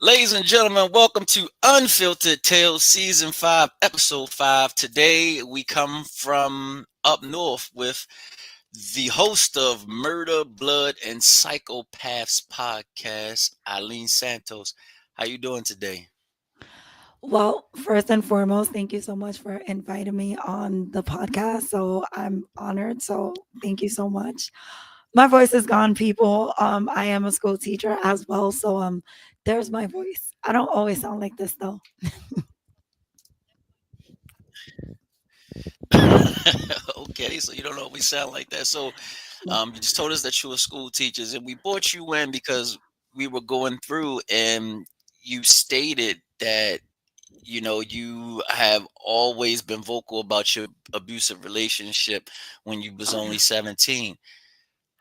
Ladies and gentlemen, welcome to Unfiltered Tales Season 5, Episode 5. Today we come from up north with the host of Murder, Blood, and Psychopaths podcast, Eileen Santos. How you doing today? Well, first and foremost, thank you so much for inviting me on the podcast. So I'm honored. So thank you so much. My voice is gone, people. I am a school teacher as well. So there's my voice. I don't always sound like this though. Okay, so you don't always sound like that. You just told us that you were school teachers, and we brought you in because we were going through, and you stated that you have always been vocal about your abusive relationship when you was Oh only yeah. 17.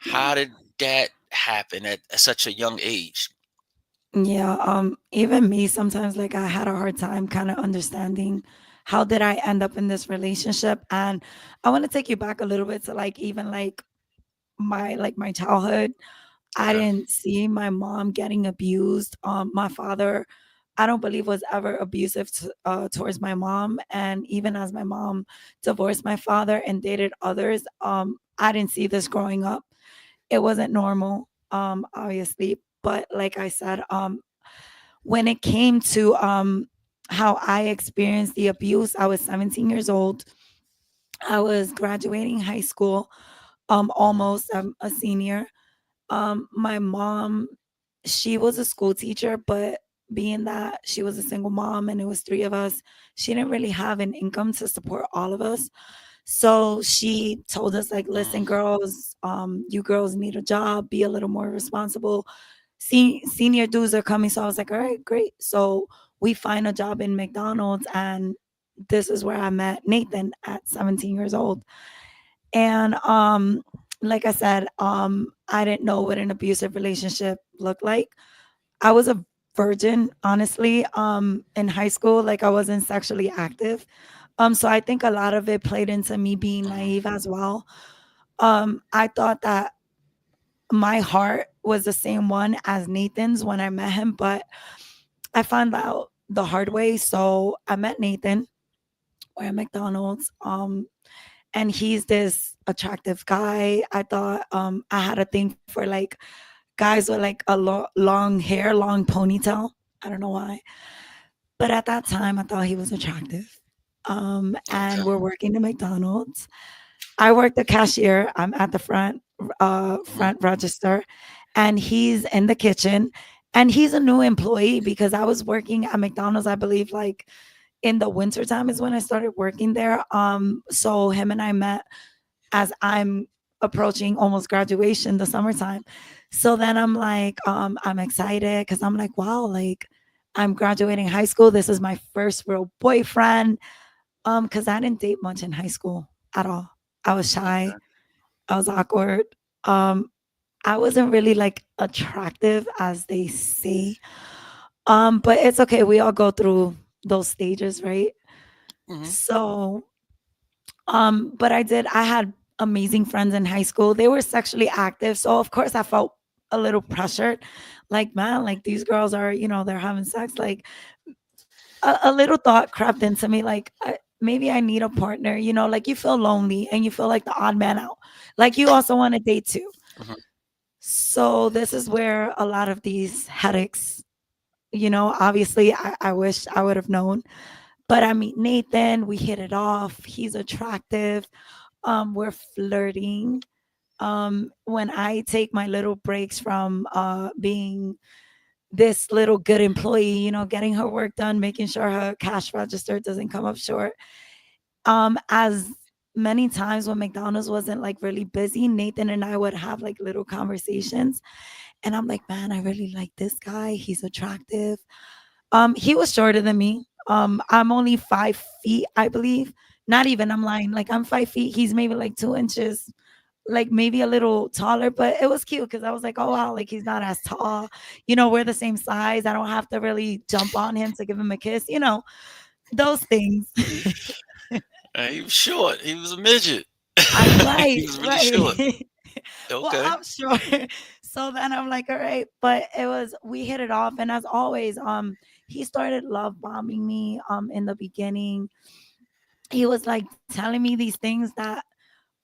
Yeah. How did that happen at such a young age? Yeah. Even me sometimes like I had a hard time kind of understanding how did I end up in this relationship. And I want to take you back a little bit to like even like my childhood. I Okay. didn't see my mom getting abused. My father, I don't believe was ever abusive towards my mom. And even as my mom divorced my father and dated others, I didn't see this growing up. It wasn't normal, obviously. But like I said, when it came to how I experienced the abuse, I was 17 years old. I was graduating high school, Hmm. almost a senior. My mom, she was a school teacher, but being that she was a single mom and it was three of us, she didn't really have an income to support all of us. So she told us, like, listen, Mm. girls, you girls need a job, be a little more responsible. Senior dues are coming. So I was like, all right, great. So we find a job in McDonald's, and this is where I met Nathan at 17 years old. And like I said, I didn't know what an abusive relationship looked like. I was a virgin, honestly, in high school. Like I wasn't sexually active. So I think a lot of it played into me being Hmm. naive as well. I thought that my heart was the same one as Nathan's when I met him, but I found out the hard way. So I met Nathan. We're at McDonald's. And he's this attractive guy. I thought I had a thing for like guys with like a long hair, long ponytail. I don't know why, but at that time, I thought he was attractive. And Okay. we're working at McDonald's. I work the cashier. I'm at the Hmm. front register, and he's in the kitchen. And he's a new employee because I was working at McDonald's, I believe, like in the winter time is when I started working there. So him and I met as I'm approaching almost graduation, the summertime. So then I'm like, I'm excited because I'm like, wow, like I'm graduating high school. This is my first real boyfriend. Because I didn't date much in high school at all. I was shy. Okay. I was awkward. Um, I wasn't really like attractive as they say. But it's okay. We all go through those stages, right? Hmm. So but I had amazing friends in high school. They were sexually active. So of course I felt a little pressured. Like, man, like these girls are, they're having sex. Like a little thought crept into me, like maybe I need a partner, like you feel lonely and you feel like the odd man out. Like you also want to date too. Hmm. So this is where a lot of these headaches, obviously I wish I would have known. But I mean, Nathan, we hit it off. He's attractive. We're flirting. When I take my little breaks from being this little good employee, getting her work done, making sure her cash register doesn't come up short. As many times when McDonald's wasn't like really busy, Nathan and I would have like little conversations. And I'm like, man, I really like this guy. He's attractive. He was shorter than me. I'm only 5 feet, I believe. Not even, I'm lying. Like I'm 5 feet. He's maybe like 2 inches, like maybe a little taller, but it was cute because I was like, oh wow, like he's not as tall. We're the same size. I don't have to really jump on him to give him a kiss, those things. He was short. He was a midget. I He right, was really short. right. Well, Okay. I'm sure. So then I'm like, all right, but it was we hit it off, and as always, he started love bombing me in the beginning. He was like telling me these things that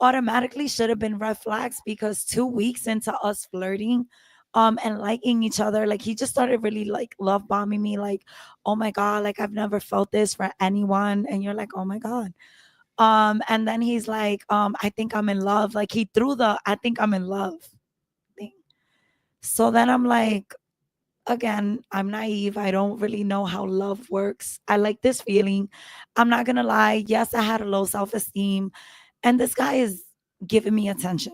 automatically should have been red flags because 2 weeks into us flirting and liking each other, like he just started really like love bombing me, like, oh my god, like I've never felt this for anyone, and you're like, oh my god. And then he's like, I think I'm in love, like he threw the I think I'm in love thing. So then I'm like, again, I'm naive. I don't really know how love works. I like this feeling. I'm not gonna lie. Yes, I had a low self esteem, and this guy is giving me attention.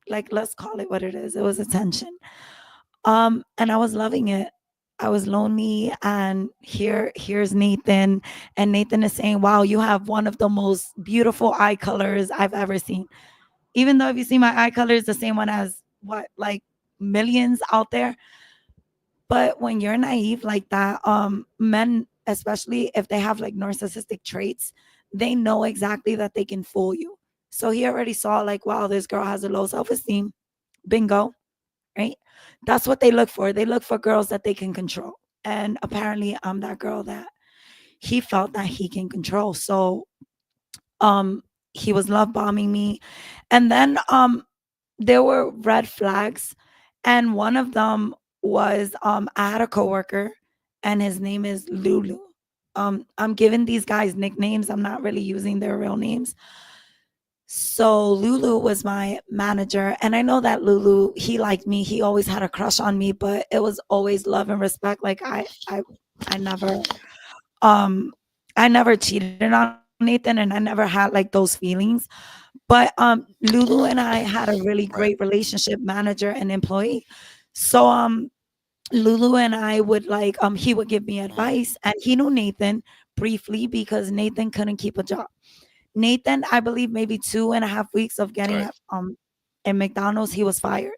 Like, let's call it what it is. It was attention. And I was loving it. I was lonely, and here's Nathan, and Nathan is saying, "Wow, you have one of the most beautiful eye colors I've ever seen." Even though if you see my eye color is the same one as what, like millions out there. But when you're naive like that, men, especially if they have like narcissistic traits, they know exactly that they can fool you. So he already saw like, wow, this girl has a low self-esteem. Bingo, right? That's what they look for. They look for girls that they can control. And apparently I'm that girl that he felt that he can control. So um he was love bombing me. And then there were red flags, and one of them was I had a coworker, and his name is Lulu. I'm giving these guys nicknames. I'm not really using their real names. So Lulu was my manager, and I know that Lulu, he liked me. He always had a crush on me, but it was always love and respect. Like I never um I never cheated on Nathan, and I never had like those feelings. But Lulu and I had a really great Right. relationship, manager and employee. So Lulu and I would like he would give me Mhm. advice, and he knew Nathan briefly because Nathan couldn't keep a job. Nathan, I believe maybe 2.5 weeks of getting Right. at McDonald's, he was fired.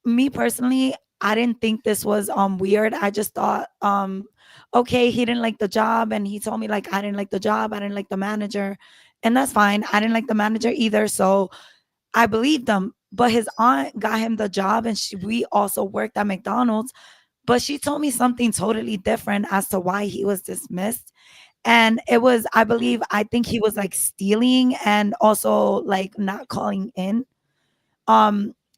Me personally, I didn't think this was weird. I just thought okay, he didn't like the job, and he told me like I didn't like the job, I didn't like the manager, and that's fine. I didn't like the manager either, so I believed him. But his aunt got him the job, and we also worked at McDonald's. But she told me something totally different as to why he was dismissed. And it was, I Mhm. believe, I think he was like stealing and also like not calling in.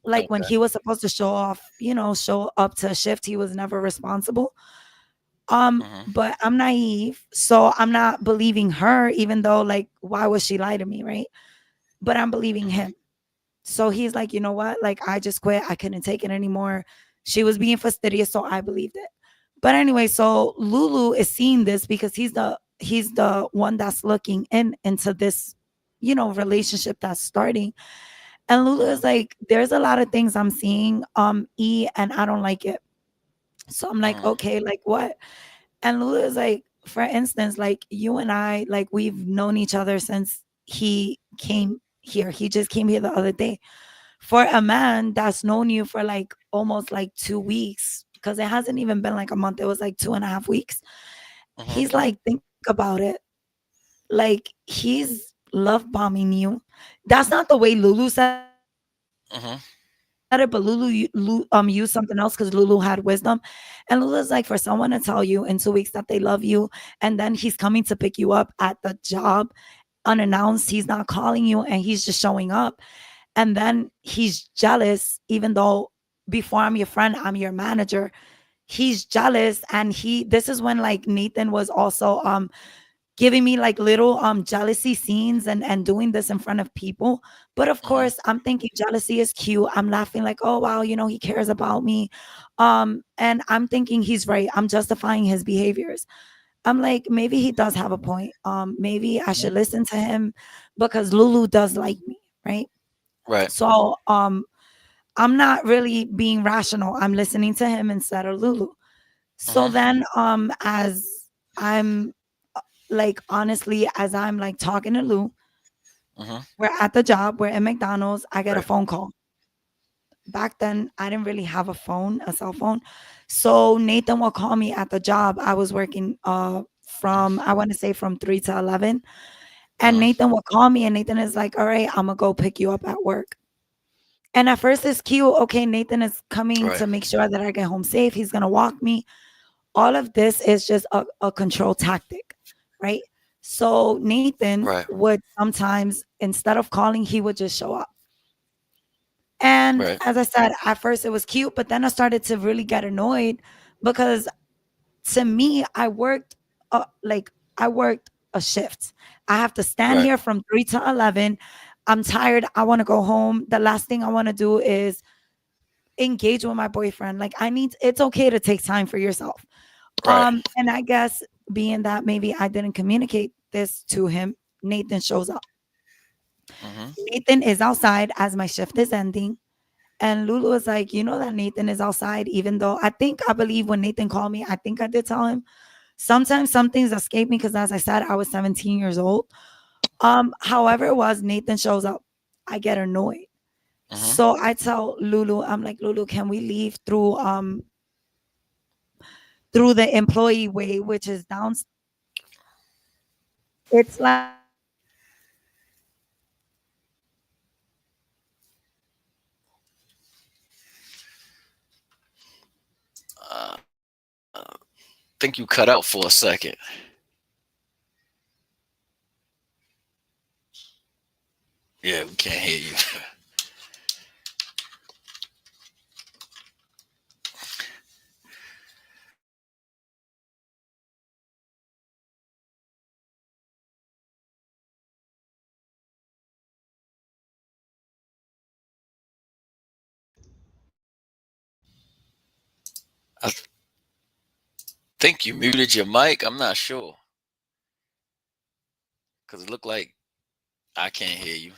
Like when Okay. he was supposed to show off, show up to a shift, he was never responsible. Mhm. But I'm naive, so I'm not believing her, even though like why would she lie to me, right? But I'm believing Mhm. him. So he's like, you know what? Like, I just quit. I couldn't take it anymore. She was being fastidious, so I believed it. But anyway, so Lulu is seeing this because he's the one that's looking into this, relationship that's starting. And Lulu Mhm. is like, there's a lot of things I'm seeing, and I don't like it. So I'm like, Mhm. okay, like what? And Lulu is like, for instance, like you and I, like we've known each other since he came here. He just came here the other day. For a man that's known you for like almost like 2 weeks, because it hasn't even been like a month, it was like 2.5 weeks. Mhm. He's like, think about it. Like he's love bombing you. That's not the way Lulu said it, but Mhm. Lulu used something else because Lulu had wisdom. And Lulu's like, for someone to tell you in 2 weeks that they love you, and then he's coming to pick you up at the job unannounced, he's not calling you, and he's just showing up. And then he's jealous, even though before I'm your friend, I'm your manager. He's jealous, and this is when like Nathan was also giving me like little jealousy scenes and doing this in front of people. But of Mhm. course, I'm thinking jealousy is cute. I'm laughing like, oh wow, he cares about me. And I'm thinking he's right. I'm justifying his behaviors. I'm like, maybe he does have a point. Maybe I Mhm. should listen to him because Lulu does like me, right? Right. So I'm not really being rational. I'm listening to him instead of Lulu. So Mhm. then as I'm like honestly, as I'm like talking to Lou, Mhm. we're at the job, we're in McDonald's, I get a Right. phone call. Back then I didn't really have a cell phone. So Nathan will call me at the job. I was working from, I want to say, from 3 to 11. And Mhm. Nathan will call me, and Nathan is like, all right, I'm gonna go pick you up at work. And at first it's cute. Okay, Nathan is coming Right. to make sure that I get home safe. He's gonna walk me. All of this is just a control tactic, right? So Nathan Right. would sometimes, instead of calling, he would just show up. And Right. as I said, at first it was cute, but then I started to really get annoyed because to me, like I worked a shift. I have to stand Right. here from 3 to 11. I'm tired. I want to go home. The last thing I want to do is engage with my boyfriend. Like it's okay to take time for yourself. Right. And I guess being that maybe I didn't communicate this to him, Nathan shows up. Mm-hmm. Nathan is outside as my shift is ending. And Lulu was like, you know that Nathan is outside, even though I believe when Nathan called me, I think I did tell him. Sometimes some things escape me because as I said, I was 17 years old. However it was, Nathan shows up. I get annoyed. Mm-hmm. So I tell Lulu, I'm like, Lulu, can we leave through the employee way, which is down. It's like Uh, think you cut out for a second. Yeah, we can't hear you. I think you muted your mic. I'm not sure because it looked like I can't hear you.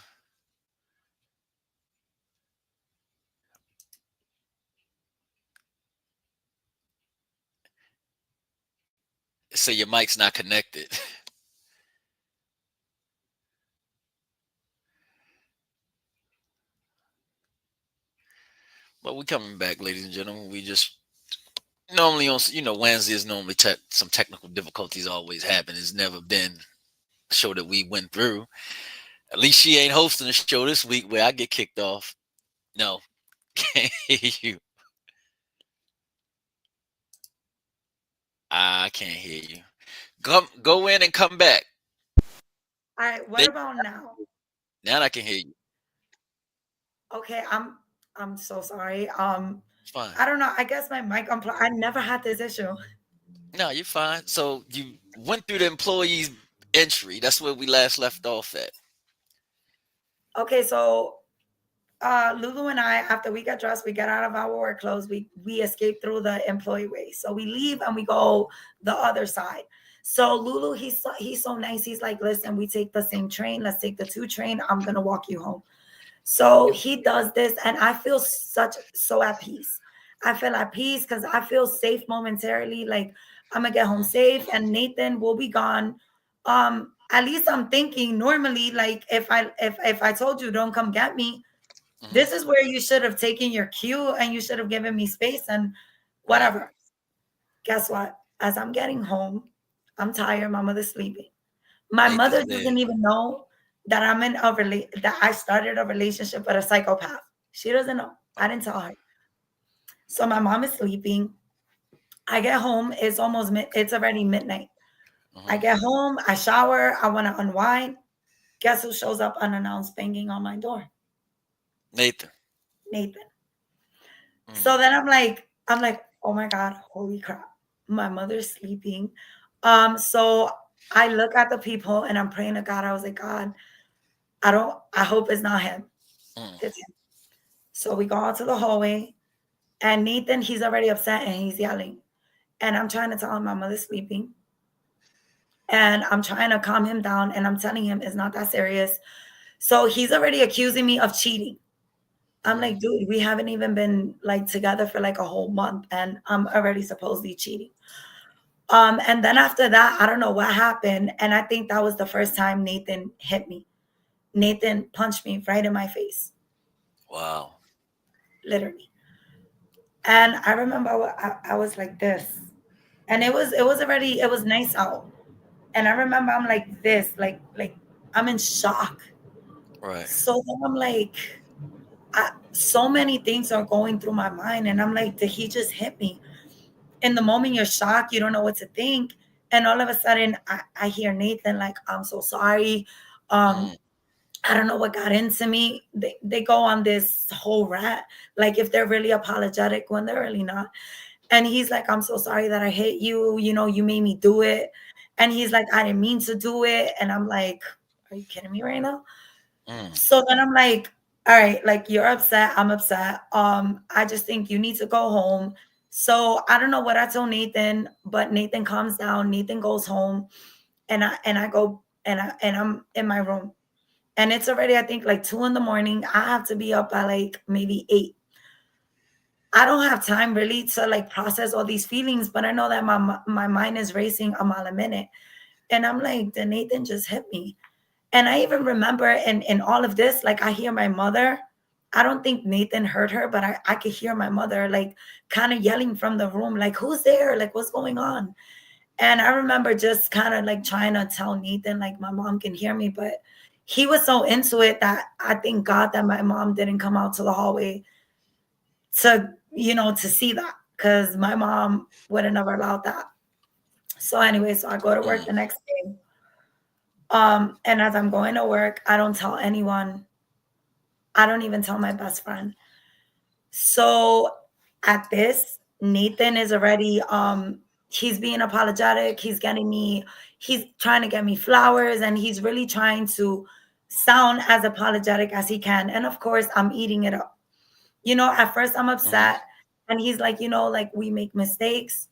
Say your mic's not connected. But we coming back, ladies and gentlemen. We just normally on Wednesday is normally some technical difficulties always happen. It's never been a show that we went through. At least she ain't hosting a show this week where I get kicked off. No, can't hear you. I can't hear you. Go in and come back. all right, what They, about now? now I can hear you. Okay, I'm so sorry. It's fine. I don't know. I guess my mic unplugged. I never had this issue. No, you're fine. So you went through the employee's entry. That's where we last left off at. Okay, so Lulu and I, after we get dressed, we get out of our work clothes, we escape through the employee way. So we leave and we go the other side. So Lulu, he's so nice. He's like, listen, we take the same train. Let's take the 2 train. I'm gonna walk you home. So he does this, and I feel so at peace. I feel at peace because I feel safe momentarily. Like I'm gonna get home Hmm. safe, and Nathan will be gone. At least I'm thinking normally, like if I told you don't come get me, Hmm. this is where you should have taken your cue and you should have given me space and Right. whatever. Guess what? As I'm getting home, I'm tired. My mother's sleeping. My mother Nathan's there. doesn't even know that that I started a relationship with a psychopath. She doesn't know. I didn't tell her. So my mom is sleeping. I get home. It's already midnight. I Hmm. get home. I shower. I want to unwind. Guess who shows up unannounced, banging on my door? Nathan. Nathan. Mm. So then I'm like, oh my God, holy crap. My mother's sleeping. So I look at the people and I'm praying to God. I was like, God, I hope it's not him. Mm. It's him. So we go out to the hallway and Nathan, he's already upset and he's yelling. And I'm trying to tell him my mother's sleeping. And I'm trying to calm him down and I'm telling him it's not that serious. So he's already accusing me of cheating. I'm Hmm. like, dude, we haven't even been like together for like a whole month and I'm already supposedly cheating. And then after that, I don't know what happened. And I think that was the first time Nathan hit me. Nathan punched me right in my face, Wow. literally. And I remember I was like this. And it was nice out. And I remember I'm like this, like I'm in shock. Right. So then I'm like, So many things are going through my mind, and I'm like, did he just hit me? In the moment, you're shocked, you don't know what to think, and all of a sudden, I hear Nathan like, "I'm so sorry. Um, Mm, I don't know what got into me." They go on this whole rant, like if they're really apologetic when they're really not. And he's like, "I'm so sorry that I hit you. You know, you made me do it." And he's like, "I didn't mean to do it." And I'm like, "Are you kidding me right now?" mm, So then I'm like, "All right, like you're upset, I'm upset. I just think you need to go home." So I don't know what I told Nathan, but Nathan calms down. Nathan goes home, and I go and I'm in my room. And it's already, I think, like 2 in the morning. I have to be up by like maybe 8. I don't have time really to like process all these feelings, but I know that my mind is racing a mile a minute. And I'm like, did Nathan just hit me? And I even remember in all of this, like I hear my mother. I don't think Nathan heard her, but I could hear my mother like kind of yelling from the room, like, who's there? Like, what's going on? And I remember just kind of like trying to tell Nathan, like, my mom can hear me, but he was so into it that I thank God that my mom didn't come out to the hallway to, to see that, because my mom would have never allowed that. So anyway, so I go to work mm, the next day. And as I'm going to work, I don't tell anyone. I don't even tell my best friend. So at this, Nathan is already he's being apologetic. He's trying to get me flowers, and he's really trying to sound as apologetic as he can. And of course, I'm eating it up. At first I'm mhm. upset, and he's like, like we make mistakes.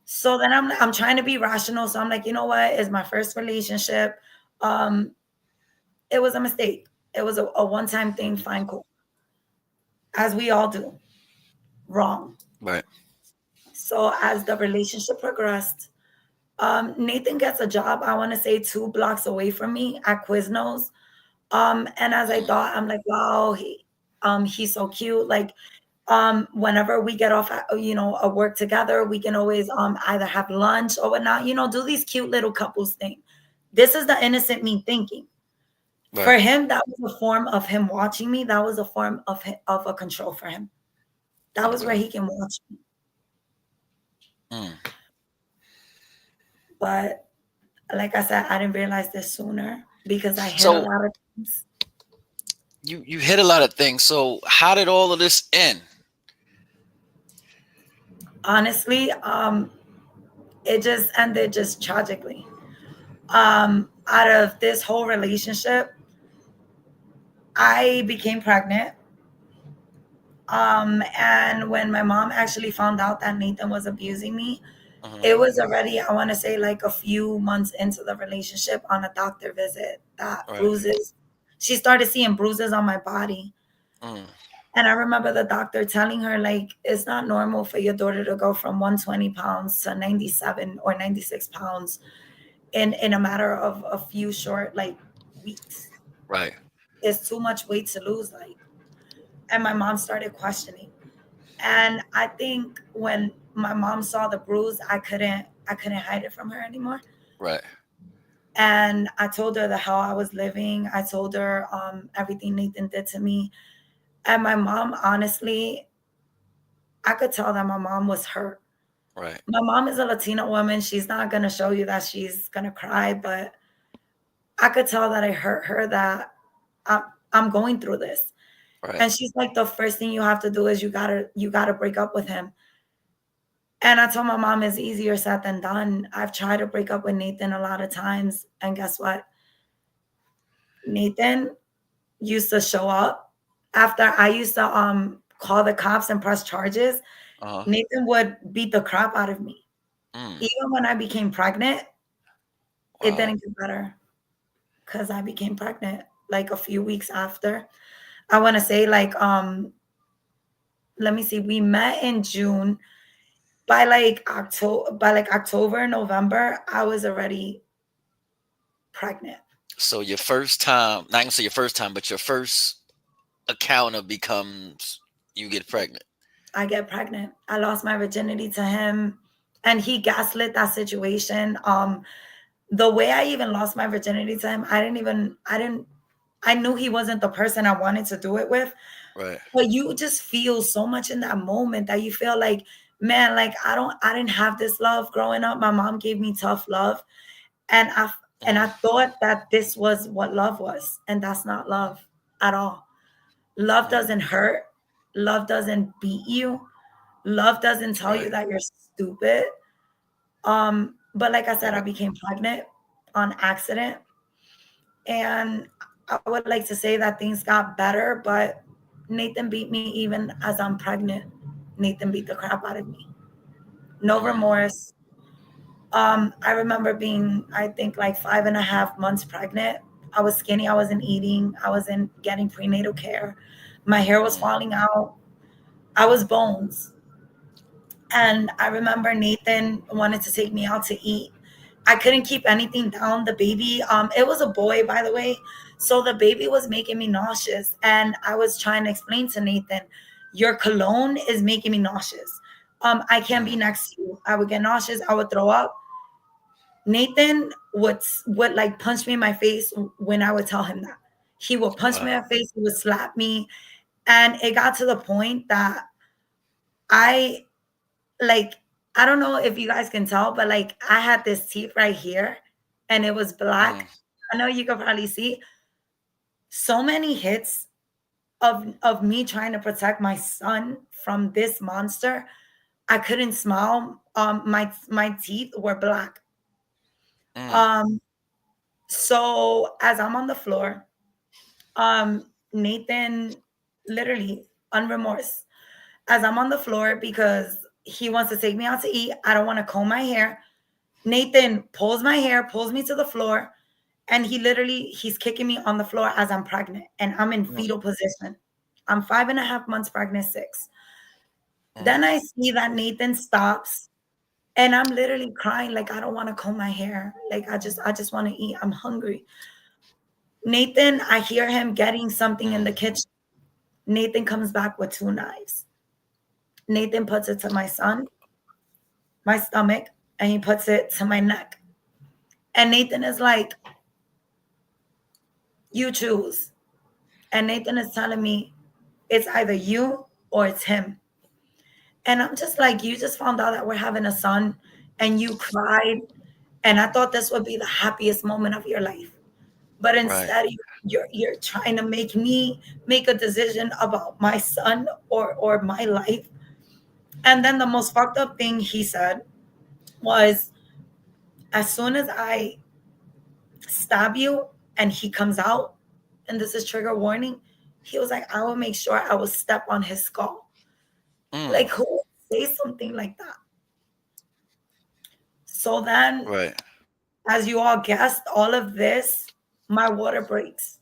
So then I'm trying to be rational. So I'm like, you know what? It's my first relationship. Um, it was a mistake. It was a one-time thing, fine, cool. As we all do, wrong. Right. So as the relationship progressed, Nathan gets a job, I want to say 2 blocks away from me at Quiznos. And as I Mm, thought, I'm like, wow, he's so cute. Like, whenever we get off at, a work together, we can always either have lunch or whatnot, do these cute little couples thing. This is the innocent me thinking. For right. him, that was a form of him watching me. That was a form of a control for him. That was where Okay. he can watch me. Mm. But like I said, I didn't realize this sooner because I hid a So lot of things. you hit a lot of things. So how did all of this end? Honestly, it just ended just tragically. Out of this whole relationship, I became pregnant. And when my mom actually found out that Nathan was abusing me, Mhm. it was already, I want to say, like a few months into the relationship on a doctor visit that Right. bruises, she started seeing bruises on my body. Mm, And I remember the doctor telling her, like, it's not normal for your daughter to go from 120 pounds to 97 or 96 pounds in a matter of a few short, like, weeks. right. It's too much weight to lose, like. And my mom started questioning. And I think when my mom saw the bruise, I couldn't hide it from her anymore. Right. And I told her the hell I was living. I told her everything Nathan did to me. And my mom, honestly, I could tell that my mom was hurt. Right. My mom is a Latina woman. She's not gonna show you that she's gonna cry, but I could tell that I hurt her, that I'm, I'm going through this. Right. And she's like, the first thing you have to do is you gotta break up with him. And I told my mom it's easier said than done. I've tried to break up with Nathan a lot of times, and guess what? Nathan used to show up after I used to call the cops and press charges. Uh-huh. Nathan would beat the crap out of me. Mm. Even when I became pregnant, it Wow. didn't get better because I became pregnant like a few weeks after. I want to say like let me see, we met in June. By like October, November, I was already pregnant. So your first time, not gonna say your first time, but your first encounter becomes you get pregnant. I get pregnant. I lost my virginity to him, and he gaslit that situation. The way I even lost my virginity to him, I knew he wasn't the person I wanted to do it with. Right. But you just feel so much in that moment that you feel like, man, like I didn't have this love growing up. My mom gave me tough love, and I Mm, thought that this was what love was, and that's not love at all. Love mm, doesn't hurt. Love doesn't beat you. Love doesn't tell you right. that you're stupid. But like I said, I Right. became pregnant on accident, and I would like to say that things got better, but Nathan beat me even as I'm pregnant. Nathan beat the crap out of me. No Mm, remorse. I remember being, I think, like 5.5 months pregnant. I was skinny. I wasn't eating. I wasn't getting prenatal care. My hair was mm, falling out. I was bones. And I remember Nathan wanted to take me out to eat. I couldn't keep anything down. The baby, it was a boy, by the way. So the baby was making me nauseous. And I was trying to explain to Nathan, your cologne is making me nauseous. I can't be mm. next to you. I would get nauseous. I would throw up. Nathan would like punch me in my face when I would tell him that. He would punch me in Wow. my face. He would slap me. And it got to the point that I like, I don't know if you guys can tell, but like I had this teeth right here and it was Mm, black. I know you can probably see so many hits of me trying to protect my son from this monster. I couldn't smile. My teeth were black. mm, Um, so as I'm on the floor, Nathan literally unremorse as I'm on the floor because he wants to take me out to eat. I don't want to comb my hair. Nathan pulls my hair, pulls me to the floor, and he's kicking me on the floor as I'm pregnant and I'm in mm, fetal position. I'm 5.5 months pregnant, six. mm, Then I see that Nathan stops and I'm literally crying like I don't want to comb my hair. Like I just want to eat. I'm hungry. Nathan, I hear him getting something in mm, the kitchen. Nathan comes back with two knives. Nathan puts it to my son, my stomach, and he puts it to my neck. And Nathan is like, you choose. And Nathan is telling me it's either you or it's him. And I'm just like, you just found out that we're having a son and you cried. And I thought this would be the happiest moment of your life. But right. instead, you're trying to make me make a decision about my son or my life. And then the most fucked up thing he said was, as soon as I stab you and he comes out, and this is trigger warning, he was like, I will make sure I will step on his skull. Mm, Like, who would say something like that? So then, right. as you all guessed, all of this, my water breaks.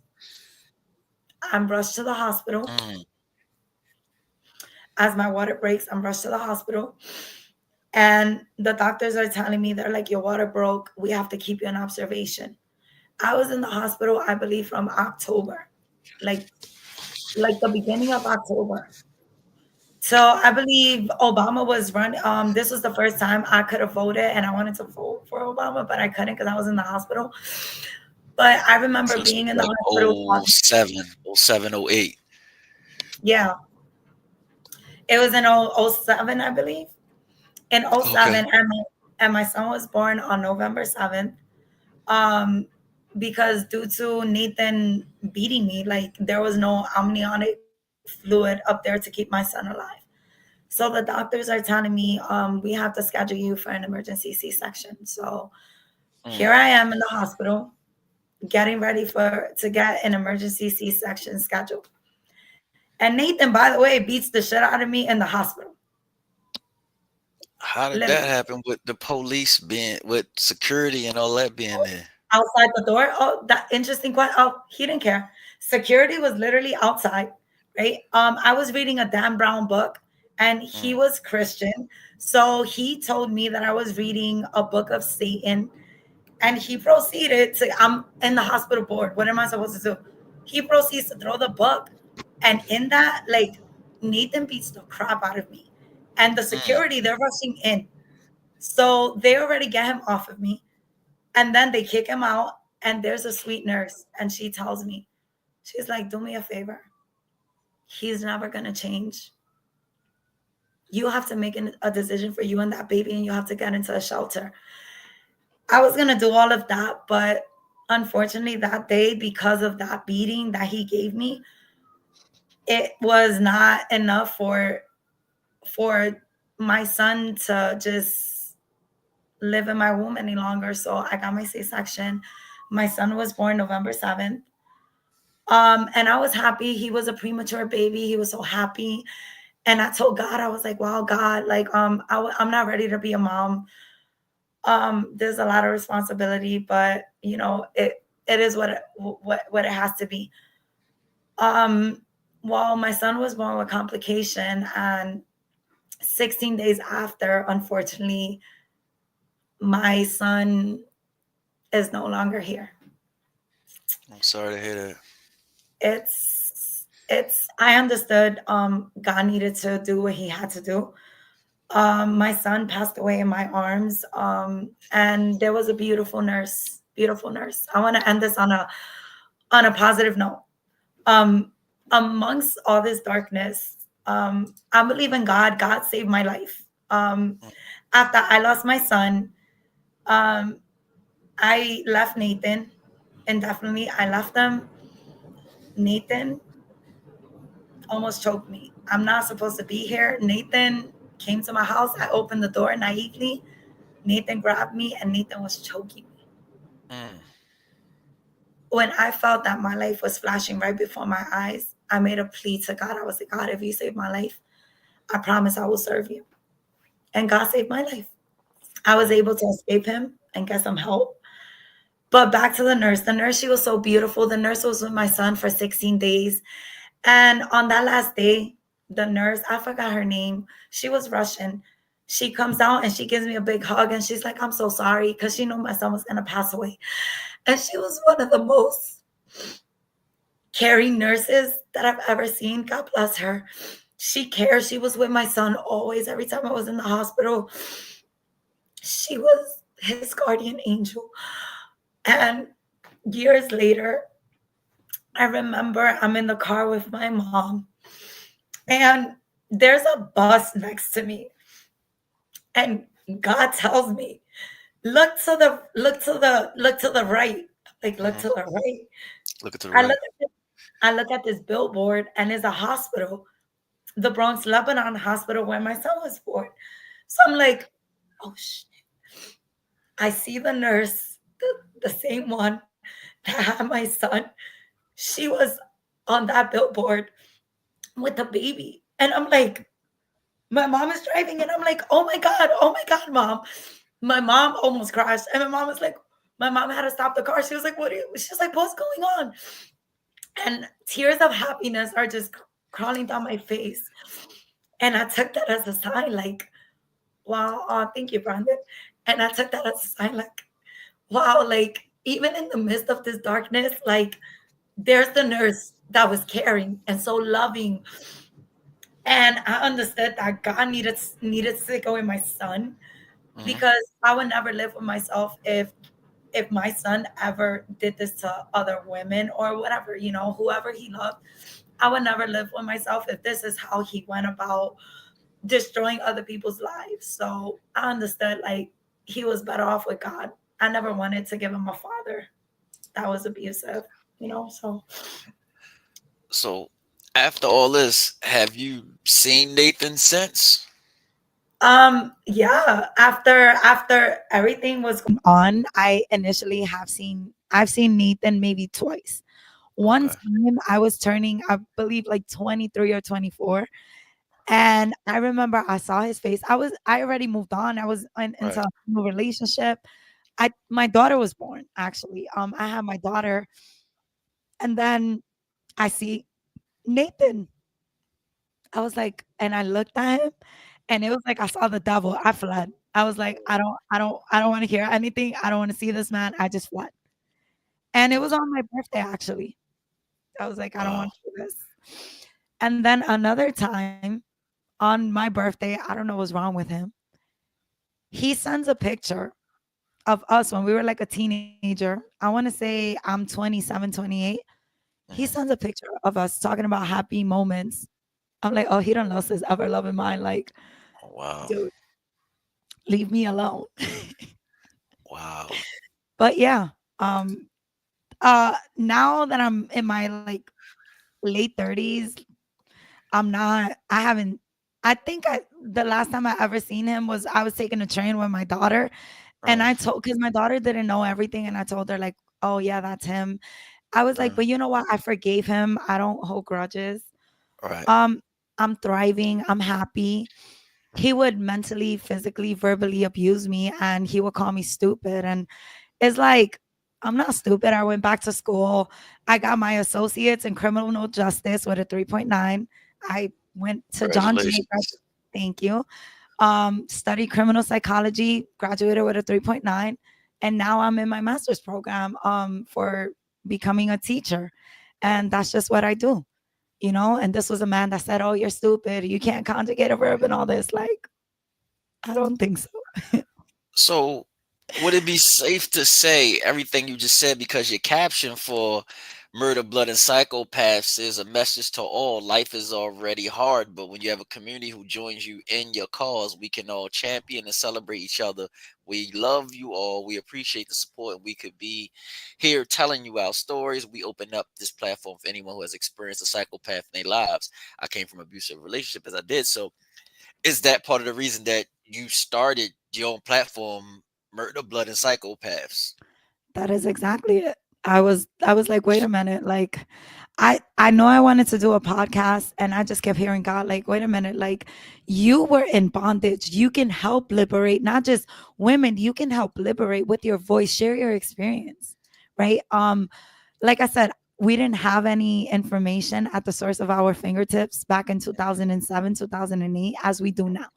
I'm rushed to the hospital. Mm, As my water breaks, I'm rushed to the hospital. And the doctors are telling me, they're like, your water broke. We have to keep you in observation. I was in the hospital, I believe, from October, like like the beginning of October. So I believe Obama was running. This was the first time I could have voted, and I wanted to vote for Obama, but I couldn't because I was in the hospital. But I remember so this being was in the like hospital oh talking. 07, 07, 08. Yeah, it was in '07, I believe. In Okay. '07, and my son was born on November 7th. Um, because due to Nathan beating me, like there was no amniotic fluid up there to keep my son alive. So the doctors are telling me, we have to schedule you for an emergency C-section. So here Mm, I am in the hospital, getting ready to get an emergency C-section scheduled. And Nathan, by the way, beats the shit out of me in the hospital, how did that literally. happen with the police being with security and all that being there? Outside the door. Oh, that interesting question. Oh, he didn't care. Security was literally outside, right? I was reading a Dan Brown book, and he Mm, was Christian. So he told me that I was reading a book of Satan, and he proceeded to, I'm in the hospital board. What am I supposed to do? He proceeds to throw the book. And in that, like, Nathan beats the crap out of me. And the mm, security, they're rushing in. So they already get him off of me. And then they kick him out. And there's a sweet nurse. And she tells me, she's like, do me a favor. He's never going to change. You have to make a decision for you and that baby, and you have to get into a shelter. I was going to do all of that, but unfortunately, that day, because of that beating that he gave me, it was not enough for my son to just live in my womb any longer. So I got my C-section. My son was born November 7th. And I was happy. He was a premature baby. He was so happy. And I told God, I was like, wow, God, like, I'm not ready to be a mom. There's a lot of responsibility, but it is what it has to be. Um, well, my son was born with complication, and 16 days after, unfortunately, my son is no longer here. I'm sorry to hear that. It's I understood God needed to do what he had to do. My son passed away in my arms, and there was a beautiful nurse, beautiful nurse. I want to end this on a positive note. Um, Amongst all this darkness, I believe in God. God saved my life. Mm, After I lost my son, um, I left Nathan, and definitely I left him. Nathan almost choked me. I'm not supposed to be here. Nathan came to my house. I opened the door naively. Nathan grabbed me, and Nathan was choking me. mm, When I felt that my life was flashing right before my eyes, I made a plea to God. I was like, God, if you save my life, I promise I will serve you. And God saved my life. I was mm, able to escape him and get some help. But back to the nurse. The nurse, she was so beautiful. The nurse was with my son for 16 days. And on that last day, the nurse, I forgot her name, she was Russian. She comes out and she gives me a big hug, and she's like, I'm so sorry, because she knew my son was going to pass away. And she was one of the most caring nurses that I've ever seen. God bless her. She cared. She was with my son always. Every time I was in the hospital, she was his guardian angel. And years later, I remember I'm in the car with my mom, and there's a bus next to me, and God tells me, look to the right. Like, look mhm. to the right. Look at the I look right. at this, I look at this billboard, and it's a hospital, the Bronx Lebanon hospital where my son was born. So I'm like, oh I see the nurse, the same one that had my son. She was on that billboard with the baby. And I'm like, my mom is driving, and I'm like, oh my God, mom. My mom almost crashed. And my mom was like, my mom had to stop the car. She was like, she's like, what's going on? And tears of happiness are just crawling down my face. And I took that as a sign, like, wow, thank you, Brandon. And I took that as a sign, like, wow, like, even in the midst of this darkness, like, there's the nurse that was caring and so loving. And I understood that God needed to take away my son, Mhm. because I would never live with myself if my son ever did this to other women or whatever, whoever he loved. I would never live with myself if this is how he went about destroying other people's lives. So I understood, like, he was better off with God. I never wanted to give him a father that was abusive, so So, after all this, have you seen Nathan since? yeah, after everything was going on, I've seen Nathan maybe twice. One Okay. time I was turning, I believe, like 23 or 24. And I remember I saw his face. I already moved on. I was into Right. a new relationship. My daughter was born, actually. I had my daughter, and then I see Nathan. I was like, and I looked at him, and it was like I saw the devil. I fled. I was like, I don't want to hear anything. I don't want to see this man. I just fled. And it was on my birthday, actually. I was like, I don't Wow. want to do this. And then another time on my birthday, I don't know what's wrong with him. He sends a picture of us when we were like a teenager. I want to say I'm 27, 28. He Mhm. sends a picture of us talking about happy moments. I'm like, oh, he don't lost his ever loving mind. Like, Oh, wow. dude, leave me alone. Wow. But yeah, um, now that I'm in my like late 30s, I haven't, I think the last time I ever seen him was I was taking a train with my daughter. And Right. I told, because my daughter didn't know everything. And I told her, like, oh, yeah, that's him. I was like, Mm. but you know what? I forgave him. I don't hold grudges. Right. Um, I'm thriving. I'm happy. He would mentally, physically, verbally abuse me and he would call me stupid. And it's like, I'm not stupid. I went back to school. I got my associates in criminal justice with a 3.9. I went to John Jay. Congratulations. Thank you. Studied criminal psychology, graduated with a 3.9, and now I'm in my master's program for becoming a teacher. And that's just what I do, you know? And this was a man that said, oh, you're stupid. You can't conjugate a verb and all this. Like, I don't think so. So, would it be safe to say everything you just said because your caption for Murder, Blood, and Psychopaths is a message to all? Life is already hard, but when you have a community who joins you in your cause, we can all champion and celebrate each other. We love you all. We appreciate the support, and we could be here telling you our stories. We open up this platform for anyone who has experienced a psychopath in their lives. I came from an abusive relationship as I did, so is that part of the reason that you started your own platform, Murder, Blood, and Psychopaths? That is exactly it. I was like, wait a minute, like I know I wanted to do a podcast and I just kept hearing God like, wait a minute, like you were in bondage. You can help liberate not just women, you can help liberate with your voice, share your experience, right? Like I said, we didn't have any information at the source of our fingertips back in 2007, 2008 as we do now.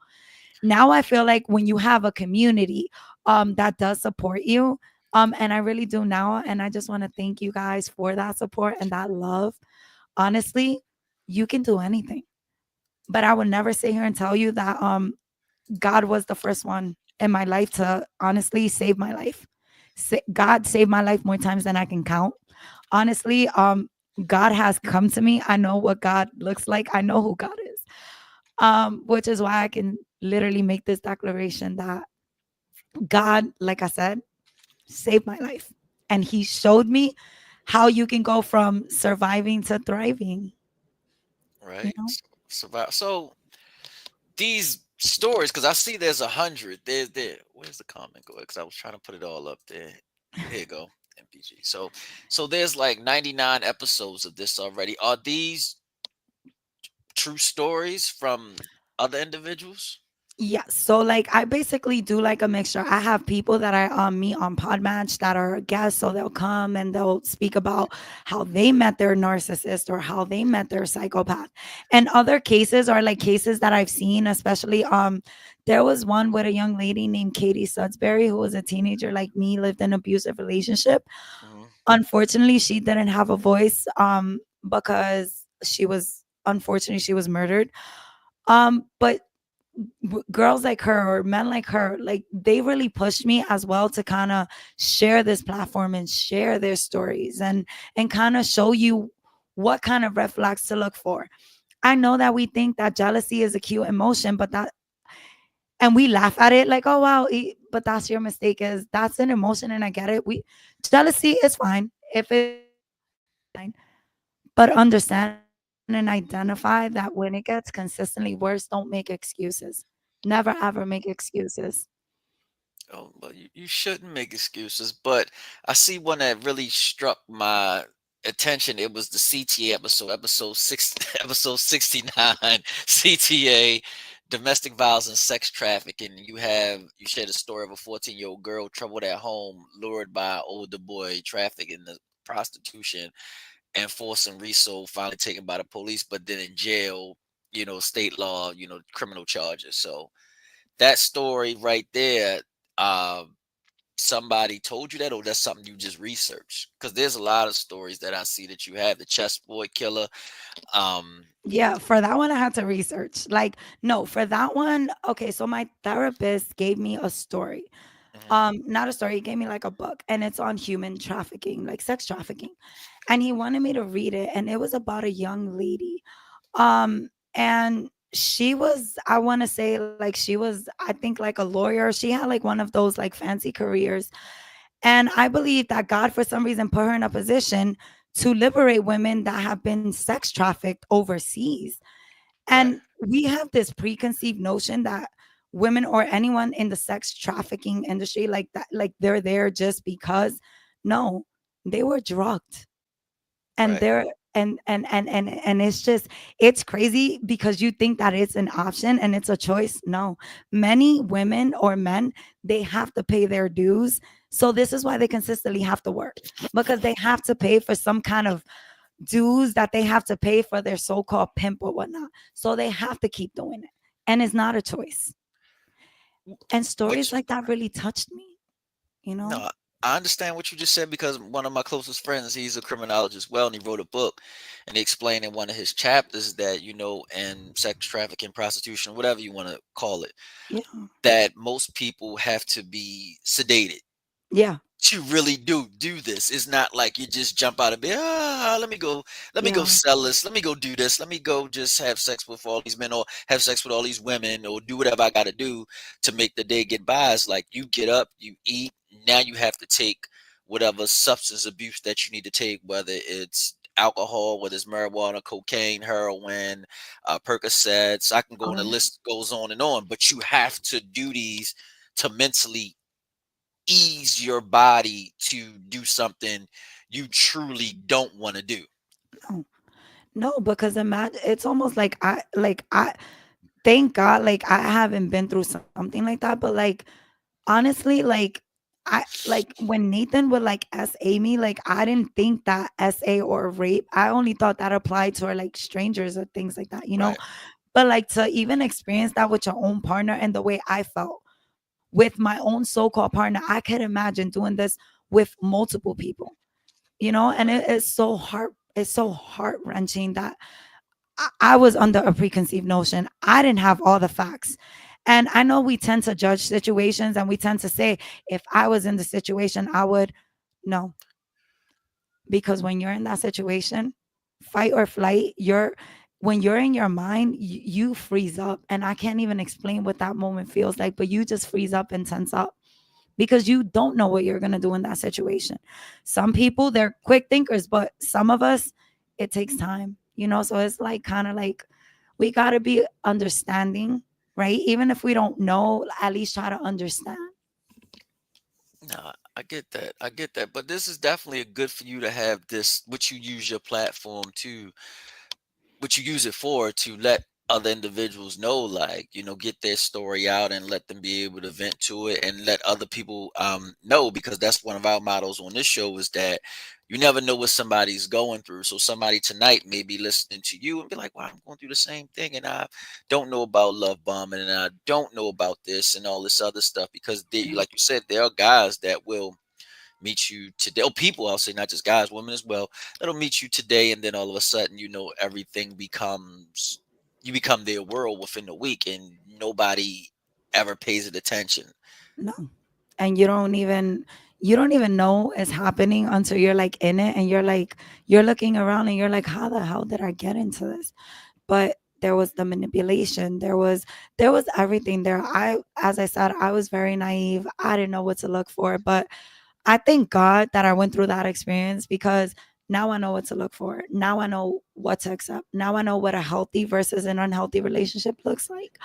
Now I feel like when you have a community that does support you, and I really do now, and I just want to thank you guys for that support and that love. Honestly, you can do anything, but I would never sit here and tell you that God was the first one in my life to honestly save my life. God saved my life more times than I can count. Honestly, God has come to me. I know what God looks like. I know who God is. Which is why I can literally make this declaration that God, like I said, saved my life. And he showed me how you can go from surviving to thriving, you Right. know? Survive. So these stories, because I see there's 100. There. Where's the comment go? Because I was trying to put it all up there. Here you go. MPG. So there's like 99 episodes of this already. Are these true stories from other individuals? Yeah, so like I basically do like a mixture. I have people that I meet on Podmatch that are guests, so they'll come and they'll speak about how they met their narcissist or how they met their psychopath. And other cases are like cases that I've seen, especially there was one with a young lady named Katie Sudsbury who was a teenager like me, lived in an abusive relationship. Mhm. Unfortunately, she didn't have a voice because she was murdered. But girls like her or men like her, like they really pushed me as well to kind of share this platform and share their stories and kind of show you what kind of red flags to look for. I know that we think that jealousy is a cute emotion, but that, and we laugh at it like, oh wow, but that's your mistake, is that's an emotion and I get it. We Jealousy is fine if it's fine, but understand and identify that when it gets consistently worse, don't make excuses. Never ever make excuses. Oh, well, you shouldn't make excuses, but I see one that really struck my attention. It was the CTA episode six, episode 69, CTA, domestic violence and sex trafficking. You shared a story of a 14-year-old girl troubled at home, lured by an older boy, trafficked into prostitution, and forced and resold, finally taken by the police, but then in jail, state law, criminal charges. So that story right there, um, somebody told you that, or that's something you just researched? Because there's a lot of stories that I see that you have. The chessboard killer. Um, Yeah, for that one I had to research. Like, no, for that one, okay, so my therapist gave me a story. Hmm. Not a story, he gave me like a book, and it's on human trafficking, like sex trafficking. And he wanted me to read it, and it was about a young lady. And she was, I want to say, like, she was, I think, like a lawyer. She had like one of those like fancy careers. And I believe that God, for some reason, put her in a position to liberate women that have been sex trafficked overseas. Right. And we have this preconceived notion that women or anyone in the sex trafficking industry, like that, like they're there just because. No, they were drugged, and Right. they're and it's just, it's crazy because you think that it's an option and it's a choice. No, many women or men, they have to pay their dues. So this is why they consistently have to work, because they have to pay for some kind of dues that they have to pay for their so-called pimp or whatnot. So they have to keep doing it, and it's not a choice. And stories Which like that really touched me, you no, know. I understand what you just said because one of my closest friends, he's a criminologist, well, and he wrote a book, and he explained in one of his chapters that in sex trafficking, prostitution, whatever you want to call it, Yeah, that most people have to be sedated yeah, to really do this. It's not like you just jump out of bed. Let me go yeah. sell this. Let me go do this. Let me go just have sex with all these men or have sex with all these women or do whatever I got to do to make the day get by. It's like you get up, you eat. Now you have to take whatever substance abuse that you need to take, whether it's alcohol, whether it's marijuana, cocaine, heroin, Percocets. I can go and Oh the yeah. list goes on and on. But you have to do these to mentally ease your body to do something you truly don't want to do. No. No, because imagine, it's almost like I thank God, like I haven't been through something like that, but like honestly, like when Nathan would like SA me, like I didn't think that SA or rape. I only thought that applied to like strangers or things like that, you know. Right. But like to even experience that with your own partner and the way I felt with my own so-called partner, I could imagine doing this with multiple people, you know, and Right. it's so heart-wrenching that I was under a preconceived notion. I didn't have all the facts. And I know we tend to judge situations and we tend to say, if I was in the situation, I would. No, because when you're in that situation, fight or flight, when you're in your mind, you freeze up. And I can't even explain what that moment feels like, but you just freeze up and tense up because you don't know what you're going to do in that situation. Some people, they're quick thinkers, but some of us, it takes time, you know? So it's like kind of like we got to be understanding, right? Even if we don't know, at least try to understand. No, I get that. I get that. But this is definitely a good for you to have this, what you use your platform to what you use it for to let other individuals know, like, get their story out and let them be able to vent to it and let other people know, because that's one of our mottos on this show is that you never know what somebody's going through. So somebody tonight may be listening to you and be like, wow, I'm going through the same thing and I don't know about love bombing and I don't know about this and all this other stuff, because they, Yeah, like you said, there are guys that will meet you today. Oh, people, I'll say, not just guys, women as well. That'll meet you today, and then all of a sudden, everything becomes you become their world within a week, and nobody ever pays it attention. no. And you don't even know it's happening until you're like in it and you're like, you're looking around and you're like, how the hell did I get into this? But there was the manipulation, there was everything there. I, as I said, I was very naive. I didn't know what to look for, but I thank God that I went through that experience, because now I know what to look for. Now I know what to accept. Now I know what a healthy versus an unhealthy relationship looks like.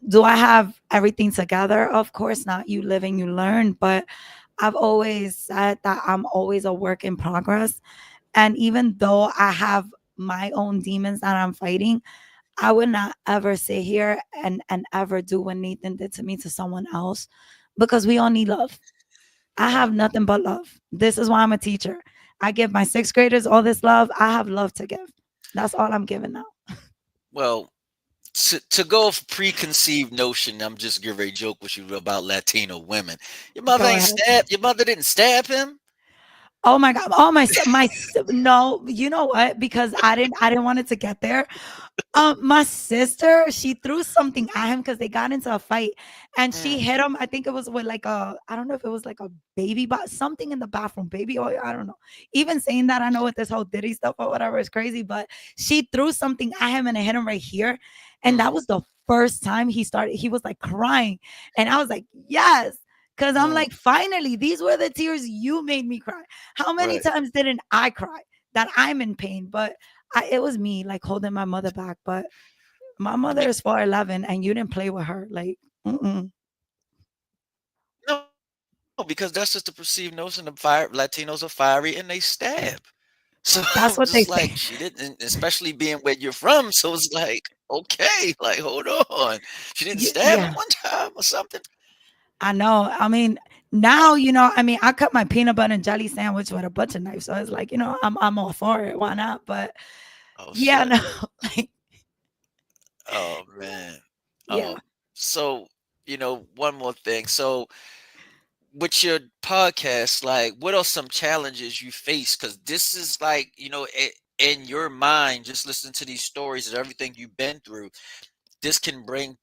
Do I have everything together? Of course not. You live and you learn, but I've always said that I'm always a work in progress. And even though I have my own demons that I'm fighting, I would not ever sit here and ever do what Nathan did to me to someone else, because we all need love. I Right. have nothing but love. This is why I'm a teacher. I give my sixth graders all this love. I have love to give. That's all I'm giving now. Well, to go off preconceived notion, I'm just gonna very joke with you about Latino women. Your mother Go ain't ahead. stab. Your mother didn't stab him. Oh my god. Oh no, you know what? Because I didn't want it to get there. My sister, she threw something at him because they got into a fight, and she Mm, hit him. I think it was with like a, I don't know if it was like a baby, but something in the bathroom, baby oil. I don't know. Even saying that, I know with this whole Diddy stuff or whatever is crazy, but she threw something at him and it hit him right here, and that mm, was the first time he started. He was like crying, and I was like, yes. Cause I'm mm, like, finally, these were the tears you made me cry. How many right. times didn't I cry that I'm in pain? But it was me like holding my mother back, but my mother Be- is 4'11", and you didn't play with her. Like, mm-mm. no, because that's just the perceived notion of fire. Latinos are fiery and they stab. So just That's like what they she say. didn't, and especially being where you're from. So it's like, okay, like hold on. She didn't stab him Yeah, one time or something. I know. I mean, Oh, now I mean, I cut my peanut butter and jelly sandwich with a butcher knife, so it's like I'm all for it. Why not? But oh yeah, shit. no, like Oh man. yeah. So one more thing. So with your podcast, like, what are some challenges you face? Because this is like, in your mind, just listening to these stories and everything you've been through, this can bring,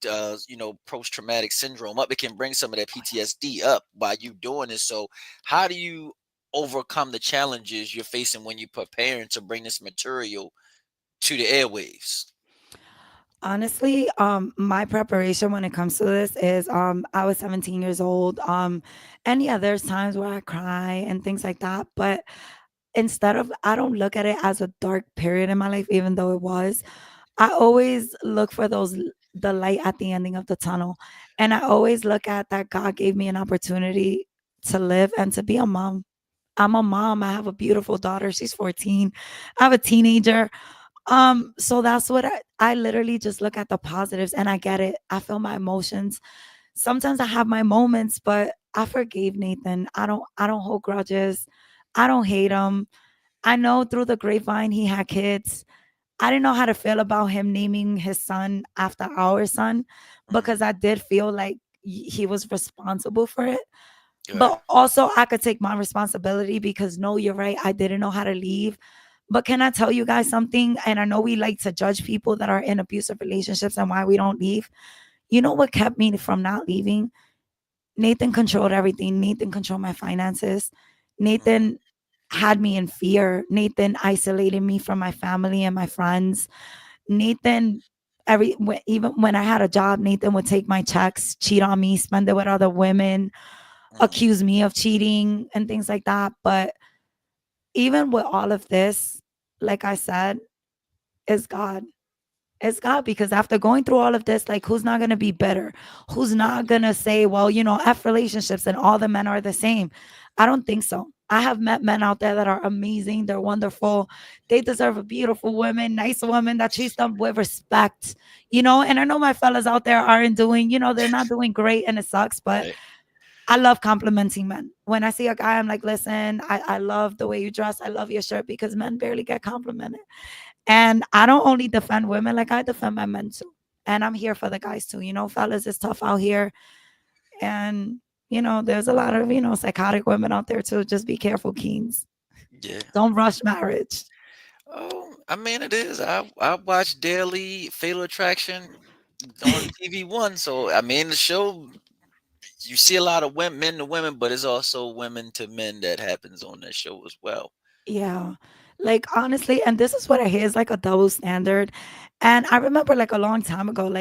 post traumatic syndrome up. It can bring some of that PTSD up while you doing this. So, how do you overcome the challenges you're facing when you're preparing to bring this material to the airwaves? Honestly, my preparation when it comes to this is I was 17 years old. And yeah, there's times where I cry and things like that. But instead of I don't look at it as a dark period in my life, even though it was. I always look for the light at the ending of the tunnel. And I always look at that God gave me an opportunity to live and to be a mom. I'm a mom. I have a beautiful daughter. She's 14. I have a teenager. So that's what I literally just look at the positives and I get it. I feel my emotions. Sometimes I have my moments, but I forgave Nathan. I don't hold grudges. I don't hate him. I know through the grapevine he had kids. I didn't know how to feel about him naming his son after our son because Mm, I did feel like he was responsible for it. right. But also, I could take my responsibility because no, you're right. I didn't know how to leave. But can I tell you guys something? And I know we like to judge people that are in abusive relationships and why we don't leave. You know what kept me from not leaving? Nathan controlled everything. Nathan controlled my finances. Mm, Nathan had me in fear. Nathan isolated me from my family and my friends. Nathan, even when I had a job, Nathan would take my checks, cheat on me, spend it with other women, mm, accuse me of cheating and things like that. But even with all of this, like I said, it's God. It's God because after going through all of this, like who's not gonna be bitter? Who's not gonna say, well, F relationships and all the men are the same? I don't think so. I have met men out there that are amazing. They're wonderful. They deserve a beautiful woman, nice woman that treats them with respect. And I know my fellas out there aren't doing, they're not doing great and it sucks, but right. I love complimenting men. When I see a guy, I'm like, listen, I love the way you dress. I love your shirt because men barely get complimented. And I don't only defend women, like I defend my men too. And I'm here for the guys too. Fellas, it's tough out here. And, there's a lot of, psychotic women out there too. Just be careful, Keens. Yeah. Don't rush marriage. Oh, I mean, it is. I watch daily Fatal Attraction on TV1. So I mean, the show, you see a lot of women, men to women, but it's also women to men that happens on that show as well. Yeah. Like honestly, and this is what I hear is like a double standard. And I remember like a long time ago,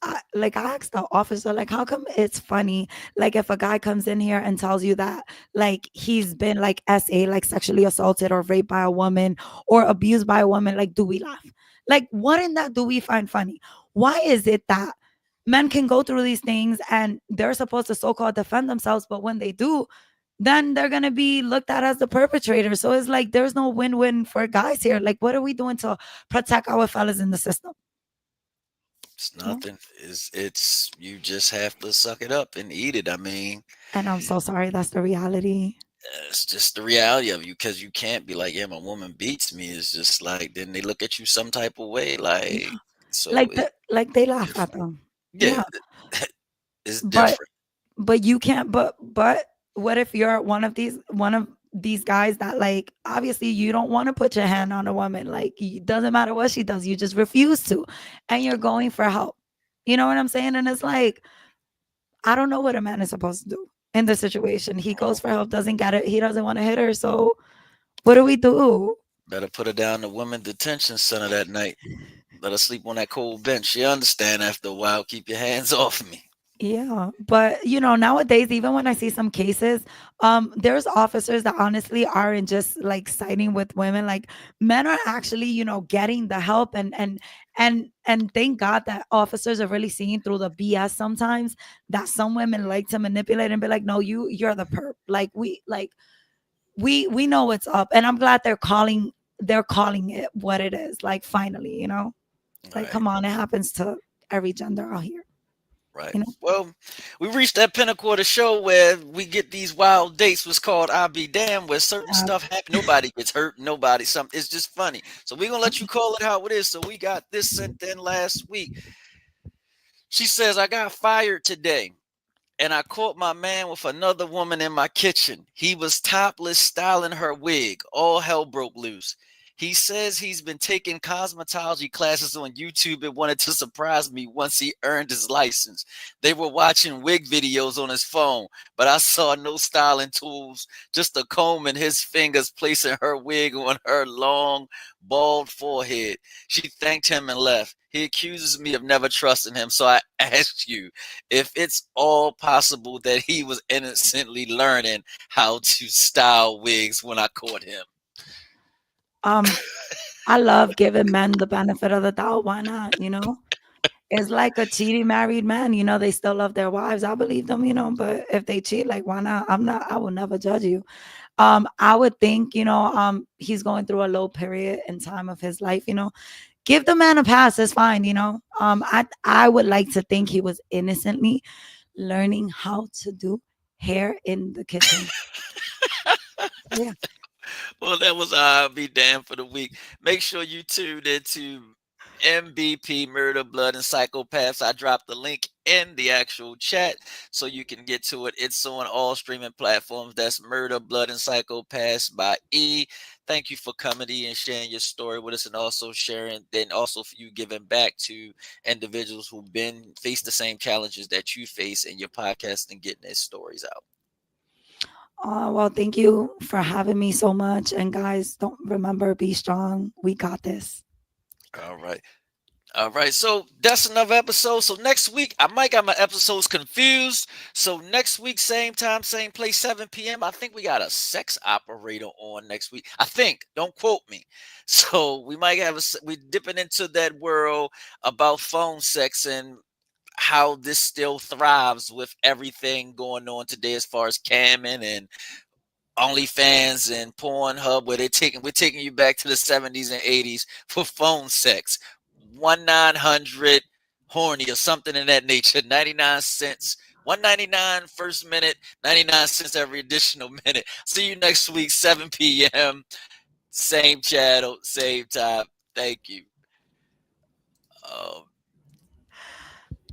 I asked the officer, like, how come it's funny? Like if a guy comes in here and tells you that like he's been like SA, like sexually assaulted or raped by a woman or abused by a woman, like, do we laugh? Like, what in that do we find funny? Why is it that men can go through these things and they're supposed to so-called defend themselves, but when they do, then they're gonna be looked at as the perpetrator. So it's like there's no win-win for guys here. Like, what are we doing to protect our fellas in the system? It's You know? nothing. It's you just have to suck it up and eat it. I mean, And I'm so sorry. That's the reality. it's just the reality of you because you can't be like, yeah, my woman beats me. It's just like then they look at you some type of way, Yeah. like so Like they laugh at different. them. Yeah, Yeah. it's But different. but you can't but what if you're one of these one of these guys that like obviously you don't want to put your hand on a woman, like it doesn't matter what she does, you just refuse to, and you're going for help. You know what I'm saying? And it's like, I don't know what a man is supposed to do in this situation. He goes Well, for help, doesn't get it, he doesn't want to hit her. So what do we do? better put her down the women detention center that night. Let her sleep on that cold bench. You understand after a while, keep your hands off me. Yeah, but nowadays, even when I see some cases, there's officers that honestly aren't just like siding with women. Like men are actually, getting the help, and thank God that officers are really seeing through the BS sometimes, that some women like to manipulate and be like, no, you're the perp. Like we know what's up, and I'm glad they're calling it what it is. Like finally, like Right, come on, it happens to every gender out here. right. You know. Well, we reached that pinnacle of the show where we get these wild dates. What's called "I'll be damned," where certain Uh, stuff happen. Nobody gets hurt. Nobody. Something. It's just funny. So we're gonna let you call it how it is. So we got this sent in last week. She says, "I got fired today, and I caught my man with another woman in my kitchen. He was topless, styling her wig. All hell broke loose. He says he's been taking cosmetology classes on YouTube and wanted to surprise me once he earned his license. They were watching wig videos on his phone, but I saw no styling tools, just a comb and his fingers placing her wig on her long, bald forehead. She thanked him and left. He accuses me of never trusting him, so I asked you if it's all possible that he was innocently learning how to style wigs when I caught him." um I love giving men the benefit of the doubt. Why not? It's like a cheating married man. They still love their wives. I believe them. But if they cheat, like, why not? I will never judge you. I would think, he's going through a low period in time of his life. Give the man a pass. It's fine. I would like to think he was innocently learning how to do hair in the kitchen. Yeah. Well, that was I'll be damned for the week. Make sure you tuned into MVP Murder, Blood, and Psychopaths. I dropped the link in the actual chat so you can get to it. It's on all streaming platforms. That's Murder, Blood, and Psychopaths by E. Thank you for coming in and sharing your story with us, and also sharing, then also for you giving back to individuals who've been faced the same challenges that you face in your podcast and getting their stories out. Well, thank you for having me so much. And guys, don't remember, be strong. We got this. All right. All right, so that's another episode. So next week, I might got my episodes confused. So next week, same time, same place, 7 p.m. I think we got a sex operator on next week. I think. Don't quote me. So we might have we dipping into that world about phone sex and how this still thrives with everything going on today as far as camming and OnlyFans and Pornhub, where we're taking you back to the 70s and 80s for phone sex. 1-900 horny or something in that nature. 99 cents. 199 first minute, 99 cents every additional minute. See you next week, 7 p.m. Same channel, same time. Thank you.